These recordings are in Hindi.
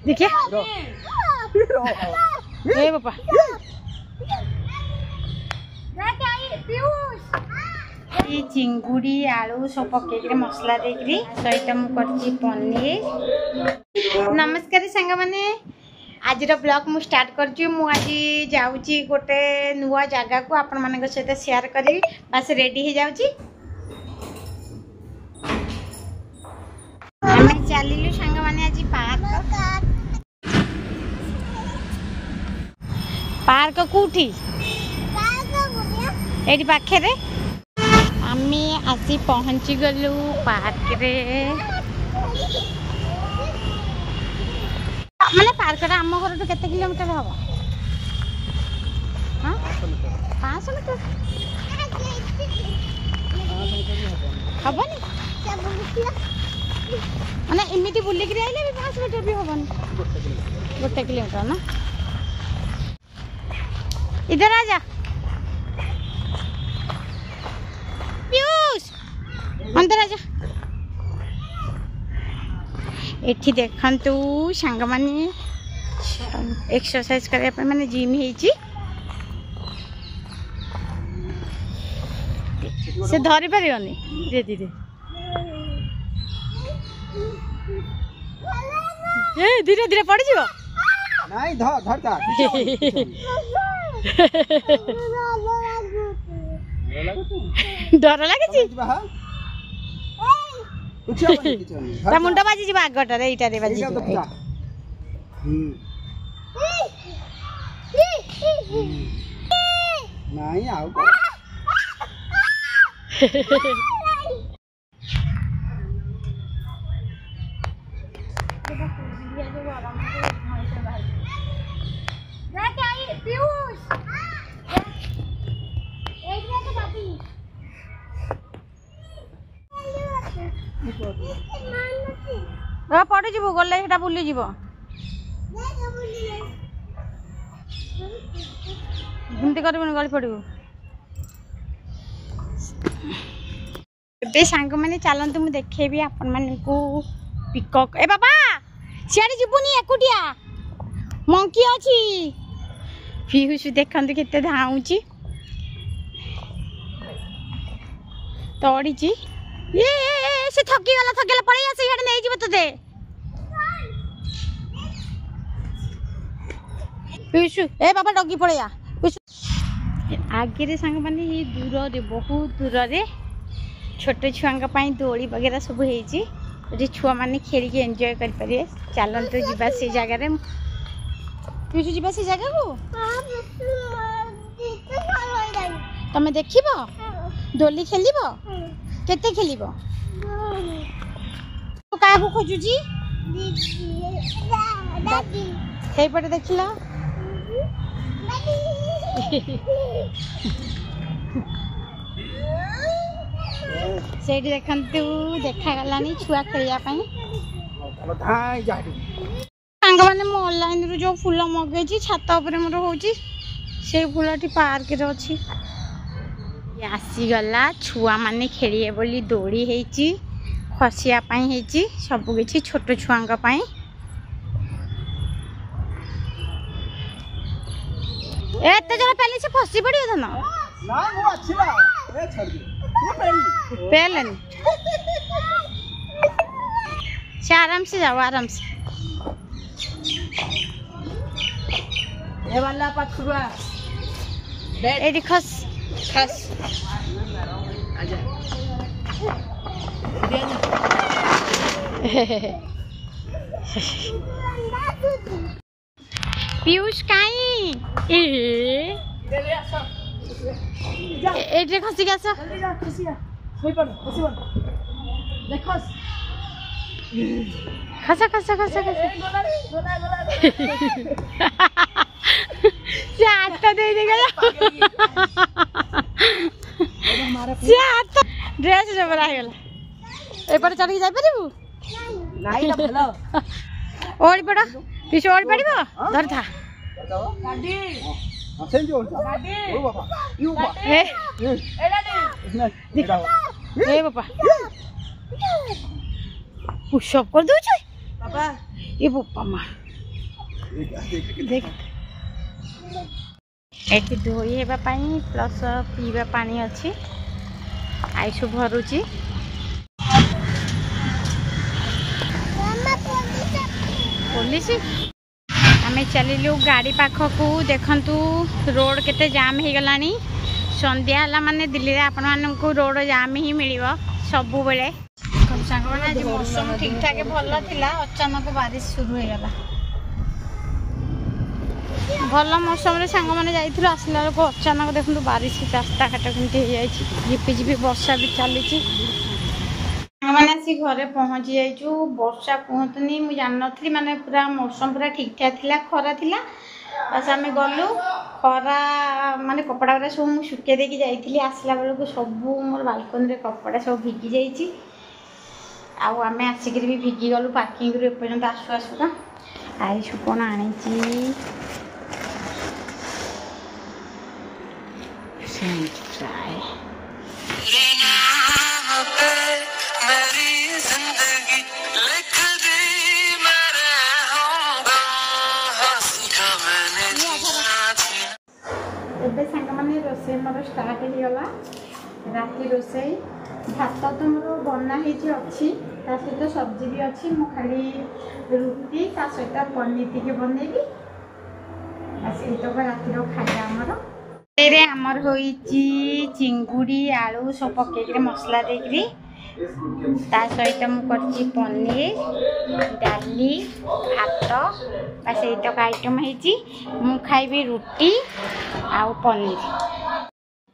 देखिए ए बापा ये चिंगुड़ी आलू सब पकईकि मसला देकरी सहित मुझे पनीर। नमस्कार सांग मैंने आज ब्लॉग मु स्टार्ट कर आज जाऊँगी गोटे नुआ जगह को आपण मान सहित शेयर करी बस रेडी हो जाऊँगी। आम चलू सांग मैंने आज पार्क कौटी ये पाखे आम आसी पहुँची गलु पार्क रे माने पार्क रे आम घर केते किलोमीटर हम? हाँ 500 मीटर हेनी माने एमती बुलिक आइले भी 5 मीटर भी हेनी गोटे किलोमीटर ना। इधर आ जा पीयूष अंदर आ जा। एठी देखंतु सांग माने एक्सरसाइज करया पे माने जिम हेची से धरि परियोनी धीरे धीरे ए धीरे धीरे पड़ जिवो नहीं धर धरता डर लागे ता मुंडा बाजी जिबा आगटा रे इटा रे बाजी नहीं आउ पड़ी जीव गले सेटा बुली जीव एमती कर गली पड़ू। ए सांग मैंने चलतु मुझे देखेबी आपण मानू पिकॉक ए बाबा सियाड़े जीवनी एकुटिया मंकी अच्छी पीयूष देखते केते धाऊँची तड़ी ये से थकीगला पड़े आस इे नहीं जीव ते पीयूष ए बाबा डगी पड़े आगे सांग माने ये दूर रे बहुत दूर रे छोट छुआ दोली वगैरह सब होती छुआ मैंने खेल के एंजॉय करें। चलते जीवा से जगार पीयूष जीवा से जगह को तमें देख दोली खेल केते खेल क्या खोजुची पटे देख से देखु देखागला छुआ खेलने सांग मैंने मो ऑनलाइन रू जो फूल मगेची छात उपर मोर होची से फूलटी पार्क रे अच्छी आसीगला छुआ मैंने खेलिए बोली दौड़ी होती खसियापाई होती सबकि छोट छुआ एत जरा पहले से फसी पड़े धन पहले से आराम से जाओ आराम से वाला पछुआ एडी खस खस आजा पीयूष कहीं एटे खसी आस खसा खसा खसा खसा से हाथ दे देगा से हाथ ड्रेस जबरा गला एपटे चढ़ के जाई परबू नहीं भलो ओड़ी पड़ पीछे ओड़ी पड़िबो धर था गाड़ी हां सेंज ओड़ गाड़ी ओ बाबा यू बाबा ए डाडी ए बाबा पुशअप कर दउछ बाबा ए बोपा मा देख एठी धोई हेबा पानी प्लस पीवा पानी अछि आइसु भरुची पुलिस आमे चलिलु गाड़ी पाखकू देखंतु रोड केते जाम हे गलानी संध्या हला माने दिल्ली रे आपन मानन को रोड जाम ही मिलिबो सबु बेले संग माने आज मौसम ठीक ठाक भल थिला अचानक बारिश शुरू हे गला भल मौसम रे संग माने जाइथिलु आसला को अचानक देखंतु बारिश रास्ता घाट केमती हे जाइछि झिपि झिपि वर्षा भी चलीछि मैंने आसी घरे पहुँची जाइचु वर्षा कहतुनी मुझे जान नी माने पूरा मौसम पूरा ठीक ठाक थिला खरा थिला बस आम गलु खरा माने कपड़ा गुरा सब मुझे शुके देकी जाइथिली आसला बेलू सबू मोर बालकनी रे कपड़ा सब भिगी जाइछि आउ आम आसिक भी भिगी गलु पार्किंग रू एपर्यंत आसु आसुका आईसु कौन आनी एबे संग माने रोसे मोर स्टार्ट हो गला राति रोसे भात तो मोर बना ही अच्छी ता सहित सब्जी भी अच्छी मु खाली रुटी ता सहित पनीर टिके बनेबी बस ये तो राति रो खाया हमर तेरे हमर होईची चिंगुड़ी आलू सब पकेकरे मसला देकरी ता सहित मु करची पनीर डाली भात बस ये तो आइटम हेची मु खाइबी रुटी आउ पनीर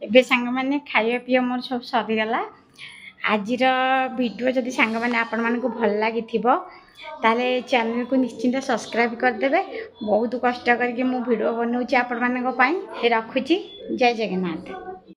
एबे सांग माने खाइया पिया मोर सब सरी गला आजिर वीडियो जदि सांग माने आपण माने को भल लागि थिबो ताले चैनल को निश्चिंत सब्सक्राइब कर देबे बहुत कष्ट करके मु वीडियो बनौची आपण माने को पई रखुची जय जगन्नाथ।